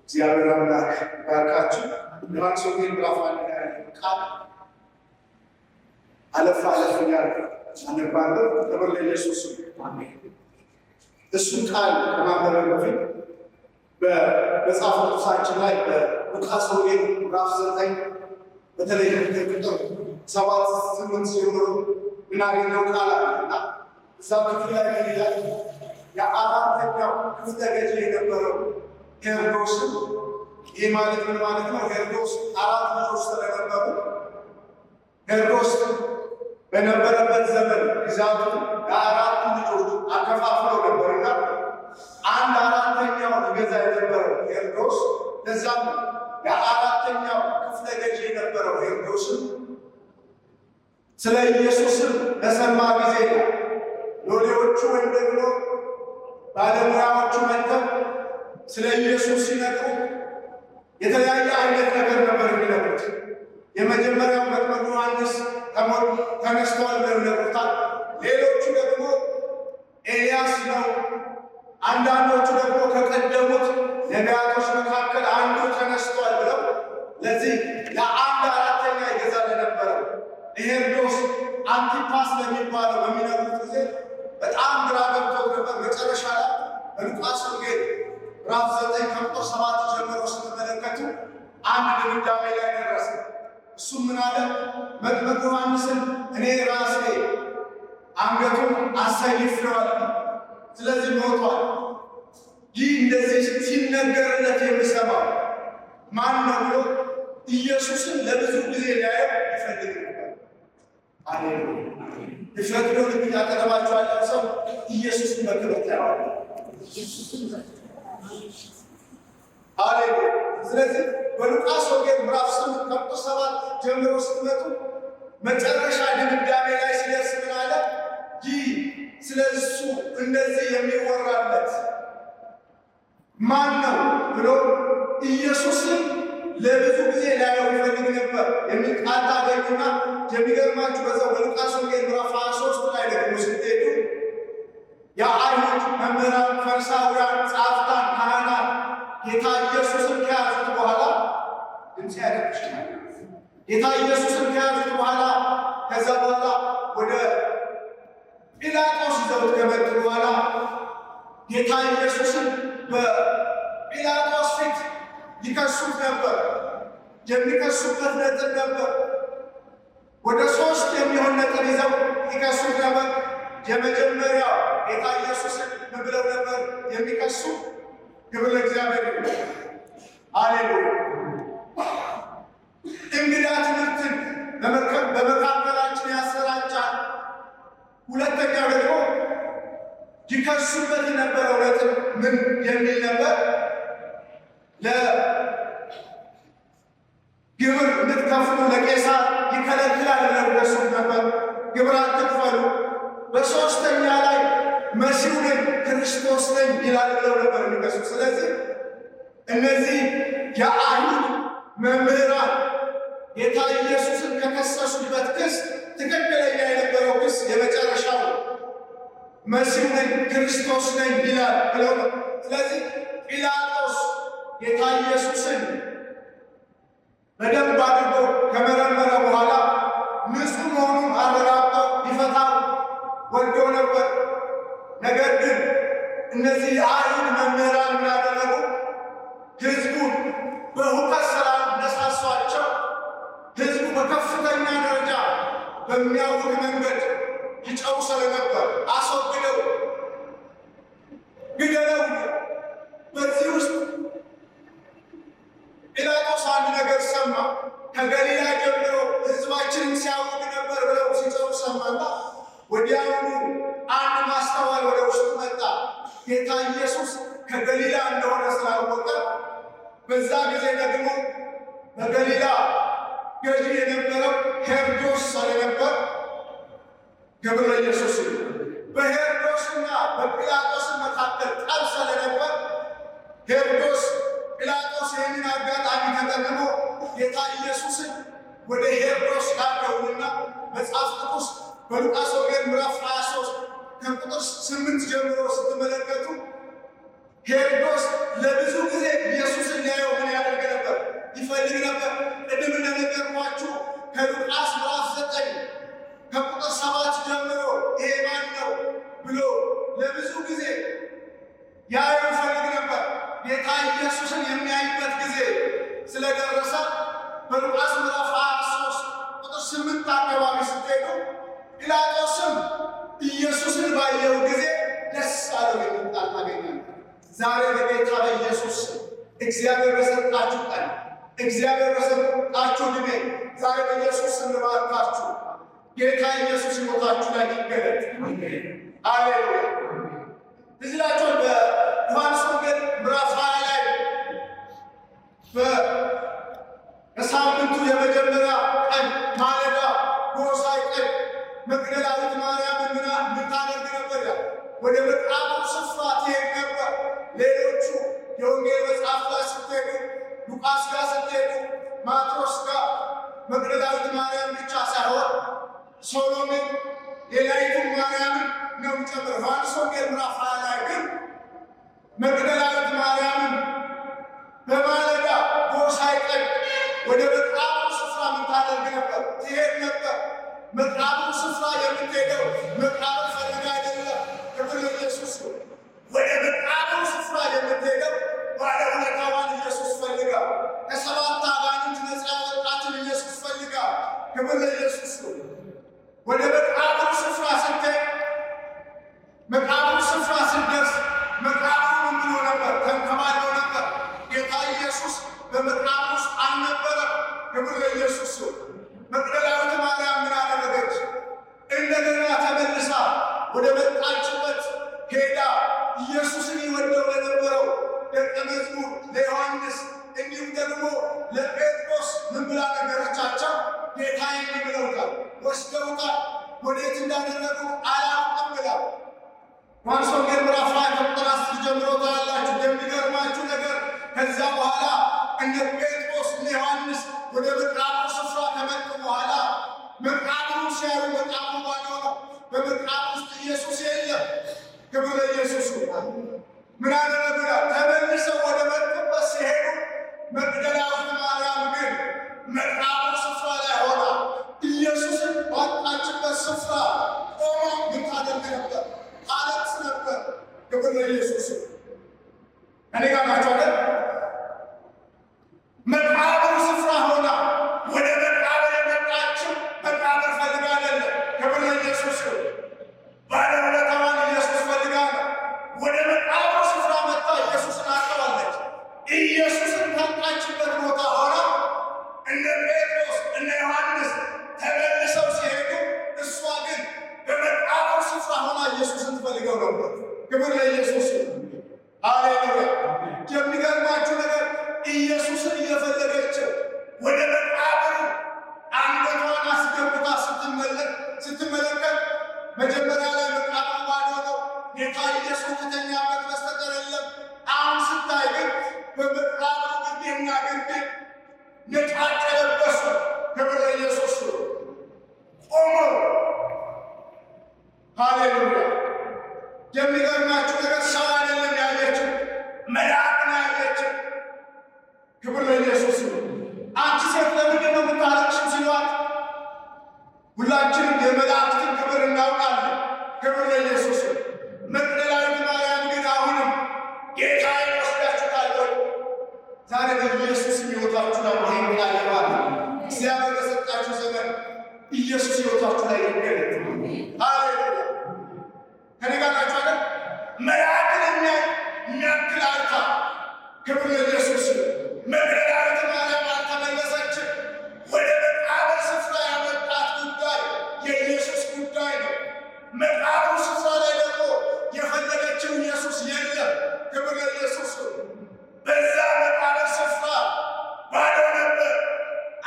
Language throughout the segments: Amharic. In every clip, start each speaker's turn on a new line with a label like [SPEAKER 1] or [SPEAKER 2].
[SPEAKER 1] እግዚአብሔር አምላክ ባርካችሁ። ዮሐንስ ወንጌል ምዕራፍ 1 ላይ ቃል አለፍ እያለ አነባለሁ። ክብር ለኢየሱስ ይሁን። እሱን ቃል ከማንበብ በፊት በመጽሐፍ ቅዱሳችን ላይ በሉቃስ ወንጌል ምዕራፍ 9 በተለይ ቁጥር 7-8 ጀምሮ የምናገኘው ቃል አለና እዛ ክፍል ላይ ይላል የአራተኛው ክፍለ ገዢ የነበረው ሄሮድስ። ይህ ማለት ምን ማለት ነው? ሄሮድስ 4 ልጆች ስለነበሩ ሄሮድስ በነበረበት ዘመን ግዛቱ ለ4 ልጆች አከፋፍለው ነበርና 1/4ኛው ይገዛ የነበረው ሄሮድስ፣ ለዛም የ4ኛው ክፍለ ገዢ የነበረው ሄሮድስ ስለ ኢየሱስም በሰማ ጊዜ ሎሌዎቹ ወይም ደግሞ ባለሙያዎቹ መጥተው ስለ ኢየሱስ ሲነግሩ የተለያየ አይነት ነገር ነበር የሚነግሩት። የመጀመሪያው መጥምቁ ዮሐንስ ተነስቷል ብለው ይነግሩታል። ሌሎቹ ደግሞ ኤልያስ ነው፣ አንዳንዶቹ ደግሞ ከቀደሙት ነቢያቶች መካከል አንዱ ተነስቷል ብለው ለዚህ ለ1/4ኛ ይገዛ ለነበረው ሄሮድስ አንቲፓስ ለሚባለው በሚነግሩት ጊዜ በጣም ግራ ገብቶት ነበር። መጨረሻ ላይ በሉቃስ ወንጌል ምዕራፍ 9 ከቁጥር 7 ጀምሮ ስትመለከቱ አንድ ድምዳሜ ላይ ደረሰ። እሱም ምን አለ? መጥምቁ ዮሐንስን እኔ ራሴ አንገቱን አሰይፌዋለሁ፣ ስለዚህ ሞቷል። ይህ እንደዚህ ሲነገርለት የሚሰማው ማን ነው ብሎ ኢየሱስን ለብዙ ጊዜ ሊያየው ይፈልግ ነበር። አሌሉያ! ድፍረት ቢሆን ግን ያቀረባቸው ያለው ሰው ኢየሱስን በክብር ያየዋል። አሌሉያ! ስለዚህ በሉቃስ ወንጌል ምዕራፍ 8 ከቁጥር 7 ጀምሮ ስትመጡ መጨረሻ ድምዳሜ ላይ ሲደርስ ምን አለ? ይህ ስለ እሱ እንደዚህ የሚወራለት ማን ነው ብሎ ኢየሱስን ለብዙ ጊዜ ላየው ይፈልግ ነበር የሚል ቃል ታገኙና የሚገርማችሁ በዛው በሉቃስ ወንጌል ምዕራፍ 23 ላይ ደግሞ ስትሄዱ የአይሁድ መምህራን፣ ፈሪሳውያን፣ ጻፍታን፣ ካህናት ጌታ ኢየሱስን ከያዙት በኋላ ድምፅ ያደርግሻል። ጌታ ኢየሱስን ከያዙት በኋላ ከዛ በኋላ ወደ ጲላጦስ ይዘውት ከመጡ በኋላ ጌታ ኢየሱስን በጲላጦስ ፊት ይከሱት ነበር። የሚከሱበት ነጥብ ነበር። ወደ 3 የሚሆን ነጥብ ይዘው ይከሱት ነበር። የመጀመሪያው ጌታ ኢየሱስን ምን ብለው ነበር የሚከሱ? ክብር ለእግዚአብሔር ይሁን። አሌሉያ! እንግዳ ትምህርትን በመካከላችን ያሰራጫል። ሁለተኛው ደግሞ ይከሱበት የነበረው ነጥብ ምን የሚል ነበር? ለግብር እንድትከፍሉ ለቄሳር ይከለክላል ብለው ይከሱት ነበር። ግብር አትክፈሉ። በሶስተኛ ላይ መሲሁ ነኝ ክርስቶስ ነኝ ይላል ብለው ነበር የሚከሱት። ስለዚህ እነዚህ የአይሁድ መምህራን ጌታ ኢየሱስን ከከሰሱበት ክስ ትክክለኛ የነበረው ክስ የመጨረሻው መሲሁ ነኝ ክርስቶስ ነኝ ይላል ብለው ነው። ስለዚህ ጲላጦስ ጌታ ኢየሱስን በደንብ አድርጎ ከመረመረ በኋላ ንጹሕ መሆኑን አረጋግጦ ሊፈታው ወዶ ነበር። ነገር ግን እነዚህ የአይሁድ መምህራን ምን ያደረጉ? ሕዝቡን በሁከት ስላነሳሷቸው ሕዝቡ በከፍተኛ ደረጃ በሚያውቅ መንገድ ይጨው ስለነበር አስወግደው ግደለው። በዚህ ውስጥ ጲላጦስ አንድ ነገር ሰማ። ከገሊላ ጀምሮ ሕዝባችንን ሲያውቅ ነበር ብለው ሲጨው ሰማና ወዲያውኑ አንድ ማስተዋል ወደ ውስጡ መጣ። ጌታ ኢየሱስ ከገሊላ እንደሆነ ስላወቀ በዛ ጊዜ ደግሞ በገሊላ ገዢ የነበረው ሄሮድስ ስለነበር ክብር ለኢየሱስ ይሁን። በሄሮድስና በጲላጦስ መካከል ጠብ ስለነበር ሄሮድስ ጲላጦስ ይህንን አጋጣሚ ተጠቅሞ ጌታ ኢየሱስን ወደ ሄሮድስ ላከውና መጽሐፍ ቅዱስ በሉቃስ ወንጌል ምዕራፍ 23 ከቁጥር 8 ጀምሮ ስትመለከቱ ሄሮድስ ለብዙ ጊዜ ኢየሱስን ሊያየው ኢየሱስን የሚያይበት ጊዜ ስለደረሰ በሉቃስ ምዕራፍ 23 ቁጥር 8 አካባቢ ስትሄዱ ጲላጦስም ኢየሱስን ባየው ጊዜ ደስ አለው የሚል ቃል ታገኛላችሁ። ዛሬ በጌታ በኢየሱስ እግዚአብሔር በሰጣችሁ ቀን እግዚአብሔር በሰጣችሁ ዕድሜ ዛሬ በኢየሱስ እንባርካችሁ። ጌታ ኢየሱስ ሕይወታችሁ ላይ ይገለጥ። ሃሌሉያ። እዚህ ላይ በዮሐንስ ወንጌል ምዕራፍ 20 ላይ በሳምንቱ የመጀመሪያ ቀን ማለዳ ጎህ ሳይቀድ መግደላዊት ማርያም ምን ታደርግ ነበር? ወደ መቃብሩ ስፍራ ትሄድ ነበር። ሌሎቹ የወንጌል መጽሐፍ ላይ ስትሄዱ ሉቃስ ጋር ስትሄዱ ማቴዎስ ጋር መግደላዊት ማርያም ብቻ ሳይሆን ሶሎሜን ሌላይቱን ማርያምን ነው የሚጨምረው። ዮሐንስ ወንጌል ምዕራፍ 20 ላይ ግን መግደላዊት ማርያምን በማለዳ ጎህ ሳይቀድ ወደ መቃብሩ ስፍራ ምን ታደርግ ነበር? ትሄድ ነበር። መቃብሩ ስፍራ የምትሄደው መቃብር ፈልጋ አይደለም። ክብር ለኢየሱስ። ወደ መቃብሩ ስፍራ የምትሄደው ባለውለታዋን ኢየሱስ ፈልጋ፣ ከሰባት አጋንንት ነፃ ያወጣትን ኢየሱስ ፈልጋ። ክብር ለኢየሱስ። ወደ መቃብሩ ስፍራ ስትሄድ መቃብሩ ስፍራ ስትደርስ መቃብሩ ምን ብሎ ነበር? ተንከባሎ ነበር። ጌታ ኢየሱስ በመቃብር ውስጥ አልነበረም። ክብር ለኢየሱስ። መግደላዊት ማርያም ምን አደረገች? እንደገና ተመልሳ ወደ መጣችበት ሄዳ ኢየሱስን ይወደው ለነበረው ደቀ መዝሙር ለዮሐንስ እንዲሁም ደግሞ ለጴጥሮስ ምን ብላ ነገረቻቸው? ጌታዬን ብለውታል፣ ወስደውታል፣ ወዴት እንዳደረጉት አላውቅም ብላ። ዮሐንስ ወንጌል ምዕራፍ 20 ከቁጥር 10 ጀምሮ ታያላችሁ። የሚገርማችሁ ነገር ከዛ በኋላ እነ ጴጥሮስ እነ ዮሐንስ ወደ መቃብሩ ስፍራ ከመጡ በኋላ መቃብሩ ሲያዩ መቃብሩ ባዶ ነው። በመቃብሩ ውስጥ ኢየሱስ የለም። ክብር ለኢየሱስ። ምን አደረጉ? ተመልሰው ወደ መጡበት ሲሄዱ መግደላዊት ማርያም ግን መቃብሩ ስፍራ ላይ ሆና ኢየሱስን ባጣችበት ስፍራ ቆማ ምን ታደርግ ነበር? ታለቅስ ነበር። ክብር ለኢየሱስ። እኔ ጋር ናቸው አይደል? መቃብሩ ስፍራ ሆና ወደ መቃብር የመጣችው መቃብር ፈልጋ አይደለም። ክብር ለኢየሱስ። ባለውለታዋን ኢየሱስ ፈልጋ ነው። ወደ መቃብሩ ስፍራ መጣ። ኢየሱስን አቀባለች። ኢየሱስን ታጣችበት ቦታ ሆና እነ ጴጥሮስ እነ ዮሐንስ ተመልሰው ሲሄዱ እሷ ግን በመቃብሩ ስፍራ ሆና ኢየሱስን ትፈልገው ነበር። ክብር ለኢየሱስ። ሃሌሉያ። የሚገርማችሁ ነገር ኢየሱስን እየፈለገችው ወደ መቃብሩ አንገቷን አስገብታ ስትመለከት መጀመሪያ ላይ መቃብሩ ባዶ ነው። ጌታ ኢየሱስ ከተኛበት በስተቀር የለም። አሁን ስታይ ግን በመቃብሩ ግርጌና ግርጌ ነጫጭ የለበሱ ክብር ለኢየሱስ ቆመው። ሃሌሉያ። የሚገርማችሁ ነገር ሰው አይደለም ያየችው፣ መልአክ ነው ያየችው። ክብር ለኢየሱስ። አንቺ ሴት ለምንድን ነው የምታለቅሽው ሲሏት ሁላችንም የመላእክትን ክብር እናውቃለን። ክብር ለኢየሱስ። መግደላዊት ማርያም ግን አሁንም ጌታዬን ወስዳችሁታል። ዛሬ በኢየሱስ ሕይወታችሁ ላይ ይህን ቃል ይባል። እግዚአብሔር በሰጣችሁ ዘመን ኢየሱስ ሕይወታችሁ ላይ ይገለጥ። ሃሌሉያ። ከኔ ጋር ናችሁ አይደል? መልአክን የሚያክል አይታ ክብር ለኢየሱስ። መግደላዊት ማርያም አልተመለሰችም። ወደ መቃብር ስፍራ ያመጣት ጉዳይ የኢየሱስ ጉዳይ ነው። መቃብሩ ስፍራ ላይ ደግሞ የፈለገችው ኢየሱስ የለም። ክብር ለኢየሱስ። በዛ መቃብር ስፍራ ባዶ ነበር።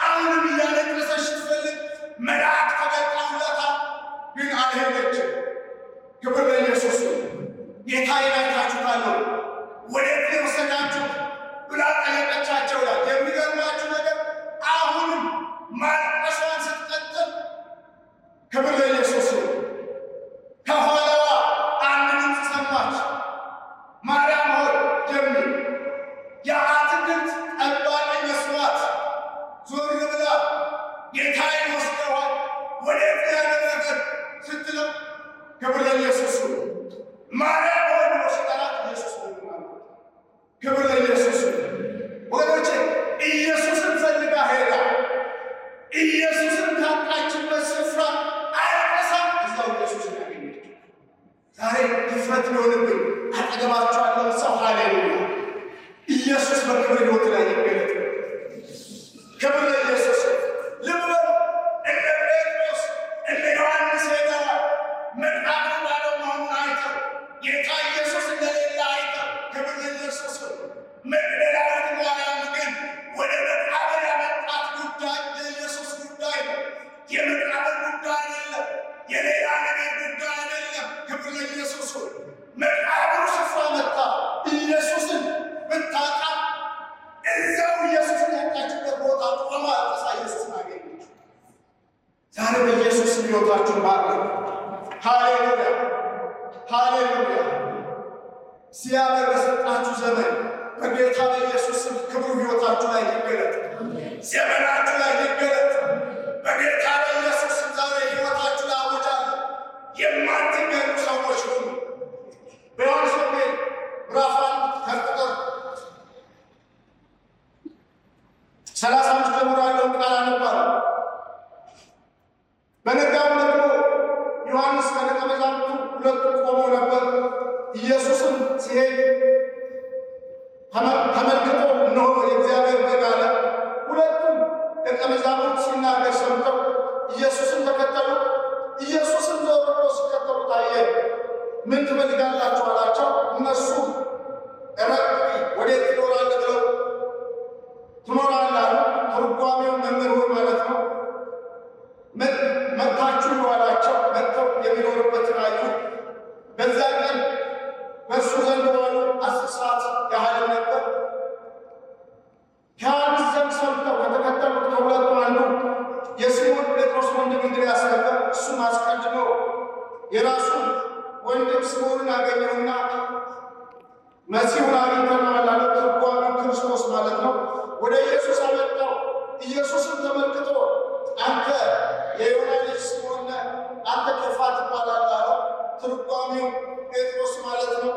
[SPEAKER 1] አሁንም እያለቀሰች ስትፈልግ መልአክ ተገልጠውላታል፣ ግን አልሄደችም። ክብር ለኢየሱስ። ጌታዬን አይታችሁታል፣ ወዴት ነው የወሰዳችሁት ብላ ጠየቀቻቸው። ላይ ሕይወታችሁን ባርክ። ሃሌሉያ ሃሌሉያ። እግዚአብሔር በሰጣችሁ ዘመን በጌታ በኢየሱስ ስም ክብሩ ሕይወታችሁ ላይ ይገለጥ፣ ዘመናችሁ ላይ ይገለጥ። በጌታ በኢየሱስ ስም ዛሬ ሕይወታችሁ ላይ አውጃለሁ። የማትገኙ ሰዎች ሁሉ በዮሐንስ ወንጌል ምዕራፍ 1 ከቁጥር 35 ጀምሮ ያለውን ቃል አነባለሁ። በነጋውም ደግሞ ዮሐንስ ከደቀ መዛሙርቱ ሁለቱ ቆመው ነበር። ኢየሱስም ሲሄድ ተመልክቶ እነሆ የእግዚአብሔር በግ አለ። ሁለቱም ደቀ መዛሙርት ሲናገር ሰምተው ኢየሱስን ተከተሉት። ኢየሱስም ዞር ብሎ ሲከተሉት አየ። ምን ትፈልጋላችሁ አላቸው። እነሱም ረቢ ወዴት ትኖራለህ ብለው ትኖራለህ አሉ። ትርጓሜው መምህር ሆይ ማለት ነው። መጥታችሁ አላቸው። መጥተው የሚኖርበትን አዩ። በዛ ቀን በእሱ ዘንድ ዋሉ። 10 ሰዓት ያህል ነበር። ከዮሐንስ ዘንድ ሰምተው ከተከተሉት ከሁለቱ አንዱ የስምዖን ጴጥሮስ ወንድም እንድርያስ ነበር። እሱም አስቀድሞ የራሱን ወንድም ስምዖንን አገኘውና መሲሁን አግኝተነዋል አለው። ትርጓሜው ክርስቶስ ማለት ነው። ወደ ኢየሱስ አመጣው። ኢየሱስን ተመልክቶ አንተ የዮና ልጅ ስምዖን ነህ፣ አንተ ኬፋ ትባላለህ አለው። ትርጓሜው ጴጥሮስ ማለት ነው።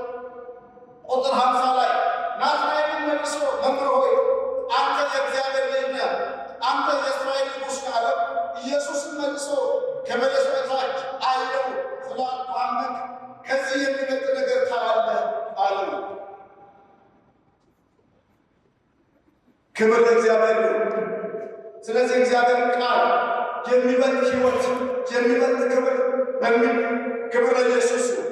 [SPEAKER 1] ቁጥር 50 ላይ ናትናኤልን መልሶ መምህር ሆይ አንተ የእግዚአብሔር ልጅ ነህ፣ አንተ የእስራኤል ንጉሥ ነህ አለው። ኢየሱስን መልሶ ከበለስ በታች አየሁ ስላልኩ አመንክ፣ ከዚህ የሚበልጥ ነገር ታያለህ አለው። ክብር ለእግዚአብሔር ይሁን። ስለዚህ እግዚአብሔር ቃል የሚበልጥ ሕይወት የሚበልጥ ክብር በሚል ክብር ለኢየሱስ ነው።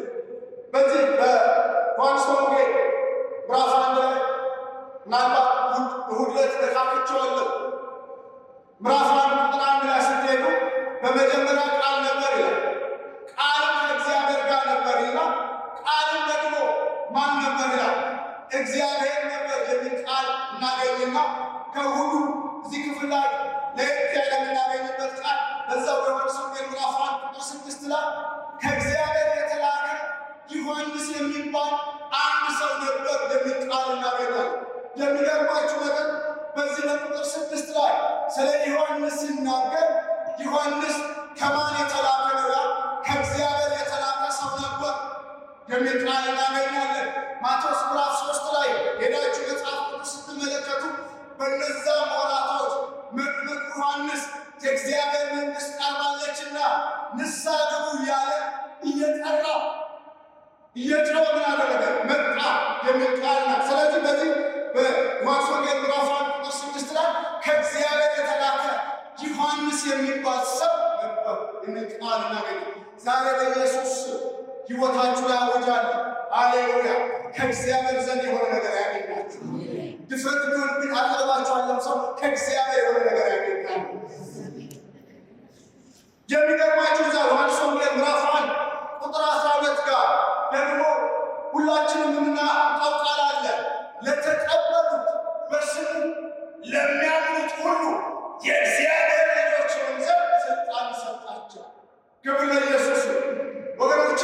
[SPEAKER 1] በዚህ በዮሐንስ ወንጌል ምዕራፍ 1 ላይ ምናልባት እሑድ ዕለት ደካክቼዋለሁ። ምዕራፍ 1 ቁጥር 1 ላይ ስትሄዱ በመጀመሪያ ቃል ነበር ይላል። ቃልም ከእግዚአብሔር ጋር ነበር ይላል። ቃልም ደግሞ ማን ነበር ይላል? እግዚአብሔር ነበር የሚል ቃል እናገኝና ከሁሉ እዚህ ክፍል ላይ ለየት ያለ የምናገኝበት ቃል በዛው በዮሐንስ ወንጌል ምዕራፍ 1 ቁጥር 6 ላይ ከእግዚአብሔር የተላከ ዮሐንስ የሚባል አንድ ሰው ነበር የሚል ቃል እናገኛለን። የሚገርማችሁ ነገር በዚህ በቁጥር 6 ላይ ስለ ዮሐንስ ሲናገር ዮሐንስ ከማን የተላከ ነው? ከእግዚአብሔር የተላከ ሰው ነበር የሚል ቃል እናገኛለን። ማቴዎስ ምዕራፍ 3 ላይ ሄዳችሁ መጽሐፍ ቅዱስ ስትመለከቱ በነዛ ወራቶች መጥምቁ ዮሐንስ የእግዚአብሔር መንግሥት ቀርባለችና ንስሐ ግቡ እያለ እየጮኸ ምን አደረገ? መጣ የሚል ቃል ናት። ስለዚህ በዚህ በዮሐንስ ወንጌል ምዕራፍ 1 ቁጥር 6 ላይ ከእግዚአብሔር የተላከ ዮሐንስ የሚባል ሰው ነበር የሚል ቃል እናገኝ። ዛሬ በኢየሱስ ሕይወታችሁ ላይ አውጃለሁ። ሃሌሉያ። ከእግዚአብሔር ዘንድ የሆነ ነገር ያገኛችሁ። ድፍረት ቢሆንብን አጠገባችሁ ያለው ሰው ከእግዚአብሔር የሆነ ነገር ያገኛል። የሚገርማችሁ እዛ ዮሐንስ ወንጌል ምዕራፍ 1 ቁጥር 12 ጋር ደግሞ ሁላችንም የምናውቀው ቃል አለ። ለተቀበሉት በስሙ ለሚያምኑት ሁሉ የእግዚአብሔር ልጆች ይሆኑ ዘንድ ስልጣን ሰጣቸው። ክብር ለኢየሱስ ወገኖቼ።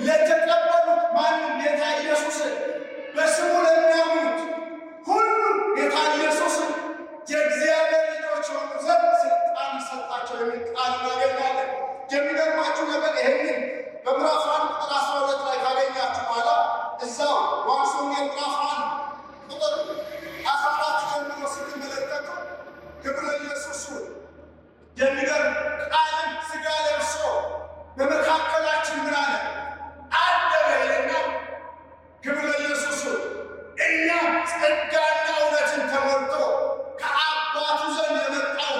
[SPEAKER 1] ለተቀበሉት ማንም ጌታ ኢየሱስን በስሙ ለሚያምኑት ሁሉ ጌታ ኢየሱስን የእግዚአብሔር ልጆች ይሆኑ ዘንድ ስልጣን ሰጣቸው የሚል ቃል እናገኛለን። የሚገርማችሁ ነገር ይህንን በምዕራፍ 1 ቁጥር 12 ላይ ካገኛችሁ በኋላ እዛው ዮሐንስ ወንጌል ምዕራፍ 1 ቁጥር 14 ጀምሮ ስትመለከቱ ክብር ለኢየሱስ የሚገርም ቃልም ሥጋ ለብሶ በመካከላችን ምን አለ? አደረ ይልና ክብር ለኢየሱስ እኛም ጸጋና እውነትን ተሞልቶ ከአባቱ ዘንድ የመጣው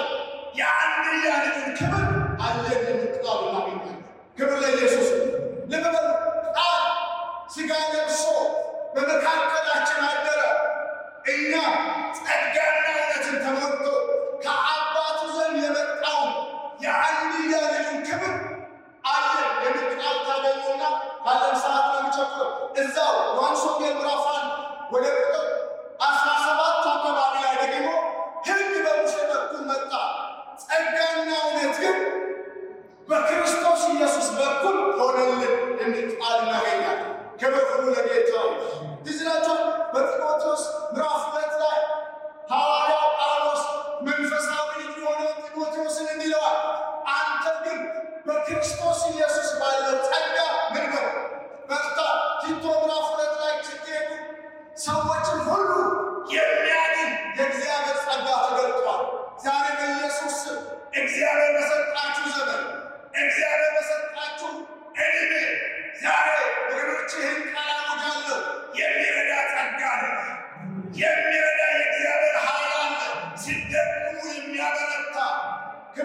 [SPEAKER 1] የአንድያ ልጁን ክብር አየን የሚል ቃል እናገኛለን። ክብር ለኢየሱስ። ልብ በሉ። ቃል ሥጋ ለብሶ በመካከላችን አደረ። እኛ ጸጋና እውነትን ተሞልቶ ከአባቱ ዘንድ የመጣው የአንድያ ልጁን ክብር አየን የሚል ቃል ታገኙና ካለን ሰዓት ነው የሚቸኩለው። እዛው ዮሐንስ ወንጌል ምዕራፍ 1 ወደ ቁጥር 17 አካባቢ ላይ ደግሞ ሕግ በሙሴ በኩል መጣ፣ ጸጋና እውነት ግን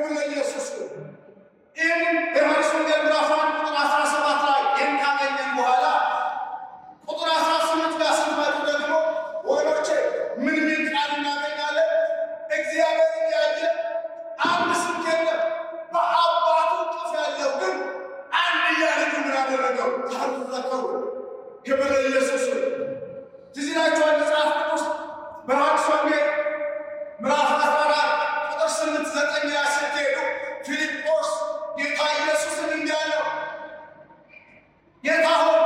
[SPEAKER 1] ክብር ለኢየሱስ ነው። ይህን በዮሐንስ ወንጌል ምዕራፍ 1 ቁጥር 17 ላይ ይህን ካገኘን በኋላ ቁጥር 18 ጋር ስንመጡ ደግሞ ወገኖቼ ምን ቃል እናገኛለን? እግዚአብሔርን ያየ አንድ ስንክ የለም፣ በአባቱ እቅፍ ያለው ግን አንድያ ልጁ ምን አደረገው? ታረከው። ክብር ለኢየሱስ ነው። ትዝ ይላችኋል መጽሐፍ ቅዱስ በዮሐንስ ወንጌል ምዕራፍ 14 ቁጥር 8-9 ላይ ስትሄዱ ፊልጶስ ጌታ ኢየሱስን እንዲህ አለው፣ ጌታ ሆይ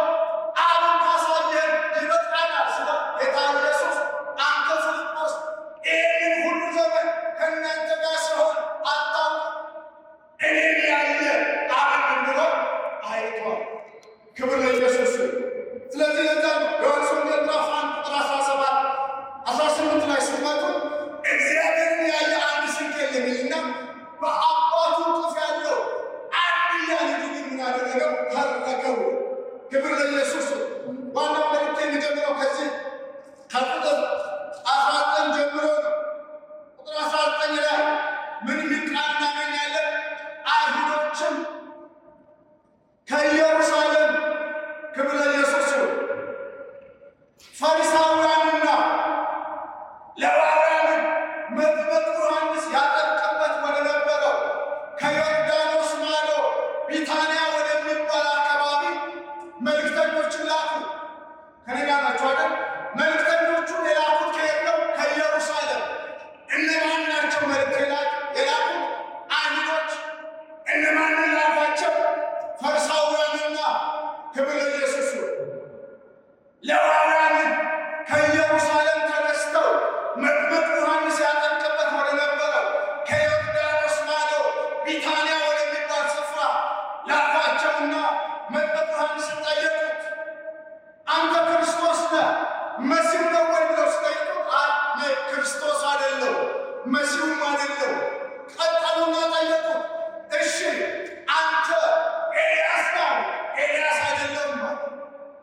[SPEAKER 1] አብን ካሳየን ይበቃናል ስለው፣ ጌታ ኢየሱስ አንተ ፊልጶስ ይህንን ሁሉ ዘመን ከእናንተ ጋር ስሆን አታውቅም? እኔን ያየ አብን ብሎ አይቷል። ክብር ለኢየሱስ። ስለዚህ ለዛ ዮሐንስ ወንጌል ምዕራፍ 1 ቁጥር 17-18 ላይ ስትመጡ እግዚአብሔርን ያየ አንድ ስንክ የለም ይልና በአባቱ እቅፍ ያለው አንድያ ልጁ ግን ምን አደረገው? ተረከው። ክብር ለኢየሱስ። ዋናው መልእክት የሚጀምረው ከዚህ ከቁጥር 19 ጀምሮ ነው። ቁጥር 19 ላይ ምን የሚል ቃል እናገኛለን? አይሁዶችም ከኢየሩሳሌም ክብር ለኢየሱስ ፈሪሳውያንና ሌዋውያንን መጥምቁ ዮሐንስ ያጠምቅበት ወደ ነበረው ከዮርዳኖስ ማዶ ቢታንያ ወደሚባል አካባቢ መልእክተኞችን ላኩ። ከኔ ጋር ናቸው አይደል? መልእክተኞቹን የላኩት ከየት ነው? ከኢየሩሳሌም። እነማን ናቸው መልእክት የላኩት? አይሁዶች። እነማንን ላኳቸው? ፈሪሳውያንና ክብር ለኢየሱስ ሌዋውያንን ከኢየሩሳሌም ተነስተው መጥምቁ ዮሐንስ ያጠምቅበት ወደ ነበረው ከዮርዳኖስ ማዶ ቢታንያ ወደሚባል ስፍራ ላኳቸውና መጥምቁ ዮሐንስን ጠየቁት። አንተ ክርስቶስ ነህ መሲሁ ነው ወይ ብለው ሲጠይቁት እኔ ክርስቶስ አይደለሁ መሲሁም አይደለሁ። ቀጠሉና ጠየቁት። እሺ አንተ ኤልያስ ነህ? ኤልያስ አይደለሁም።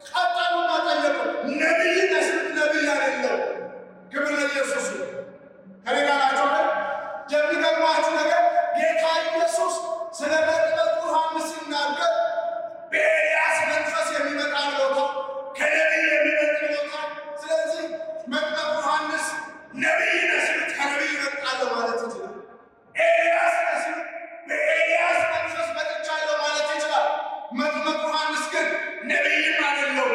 [SPEAKER 1] ቀጠሉና ጠየቁት። ነቢይ ነህ? ነቢይ አይደለሁም። ክብር ለኢየሱስ። ከኔ ጋር ናቸው። የሚገርማችሁ ነገር ጌታ ኢየሱስ ስለ መጥምቁ ዮሐንስ ሲናገር በኤልያስ መንፈስ የሚመጣ ብሎታል፣ ከነቢይ የሚበልጥ ብሎታል። ስለዚህ መጥምቁ ዮሐንስ ነቢይ ነህ ሲሉት ከነቢይ ይበልጣለሁ ማለት ይችላል። ኤልያስ ነህ ሲሉት በኤልያስ መንፈስ መጥቻለሁ ማለት ይችላል። መጥምቁ ዮሐንስ ግን ነቢይም አይደለሁም፣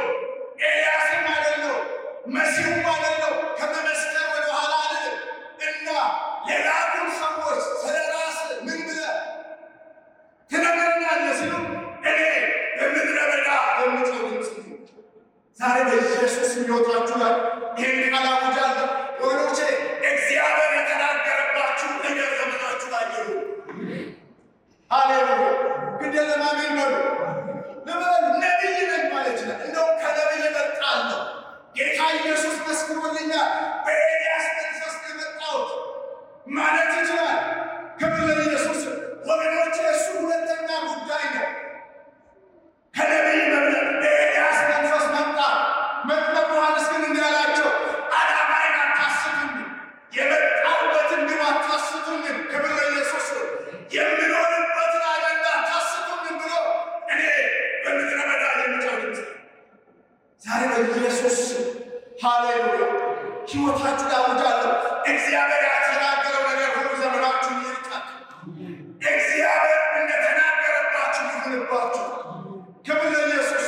[SPEAKER 1] ኤልያስም አይደለሁም፣ መሲሁም አይደለሁም፣ ከመመስከር ወደ ኋላ አልልም እና የላኩን ሰዎች ስለ ራስህ ምን ብለህ ትነግረናለህ ሲሉ እኔ በምድረ በዳ በምጮህ ድምፅ ዛሬ በኢየሱስ ሕይወታችሁ ላይ ይህን ቃል አውጃለሁ። ወገኖቼ እግዚአብሔር የተናገረባችሁ ነገር ዘመናችሁ ላይ ይሁን። ሃሌሉያ። ግድ የለም አሜን በሉ። ለምን ነቢይ ነኝ ማለት ይችላል። እንደውም ከነቢይ እበልጣለሁ። ጌታ ኢየሱስ መስክሮልኛል፣ በኤልያስ መንፈስ ነው የመጣሁት ማለት ይችላል። ክብር ለኢየሱስ። ወገኖቼ እሱ ሁለተኛ ጉዳይ ነው። ከነቢይ መብለጥ፣ በኤልያስ መንፈስ መምጣት። መጥምቁ ዮሐንስ ግን እንዲህ አላቸው፣ ዓላማዬን አታስቱኝም፣ የመጣሁበትን ግብ አታስቱኝም። ክብር ለኢየሱስ። የምኖርበትን አጀንዳ አታስቱኝም ብሎ እኔ በምድረ በዳ የምጮህ ድምፅ ዛሬ በኢየሱስ ሃሌሉያ ሕይወታችሁ ላይ አውጃለሁ። እግዚአብሔር ያልተናገረው ነገር ሁሉ ዘመናችሁን ይርቃል። እግዚአብሔር እንደተናገረባችሁ ይሁንባችሁ። ክብር ለኢየሱስ።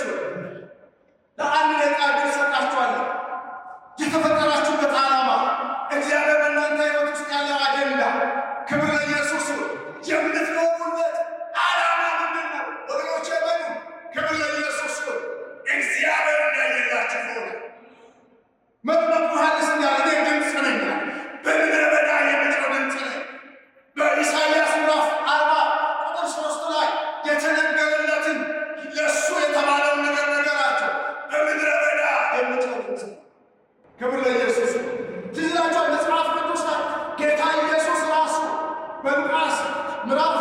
[SPEAKER 1] ለአንድ ደቂቃ ግን ሰጣችኋለሁ። የተፈጠራችሁበት ዓላማ እግዚአብሔር በእናንተ ሕይወት ውስጥ ያለው አጀንዳ ክብር ለኢየሱስ። የምትኖሩለት ዓላማ ምንድን ነው? ወገኖቼ በሉ። ክብር ለኢየሱስ። እግዚአብሔር እንዳየላችሁ ሆነ። መጥምቁ ዮሐንስ እንዳለ እኔ ድምፅ ነኝ፣ በምድረ በዳ የምጮህ ድምፅ ነኝ። በኢሳይያስ ምዕራፍ 40 ቁጥር 3 ላይ የተነገረለትን ለእሱ የተባለውን ነገር ነገራቸው። በምድረ በዳ የምጮህ ድምፅ። ክብር ለኢየሱስ። ትዝ ይላችኋል መጽሐፍ ቅዱስ ላይ ጌታ ኢየሱስ ራሱ በሉቃስ ምዕራፍ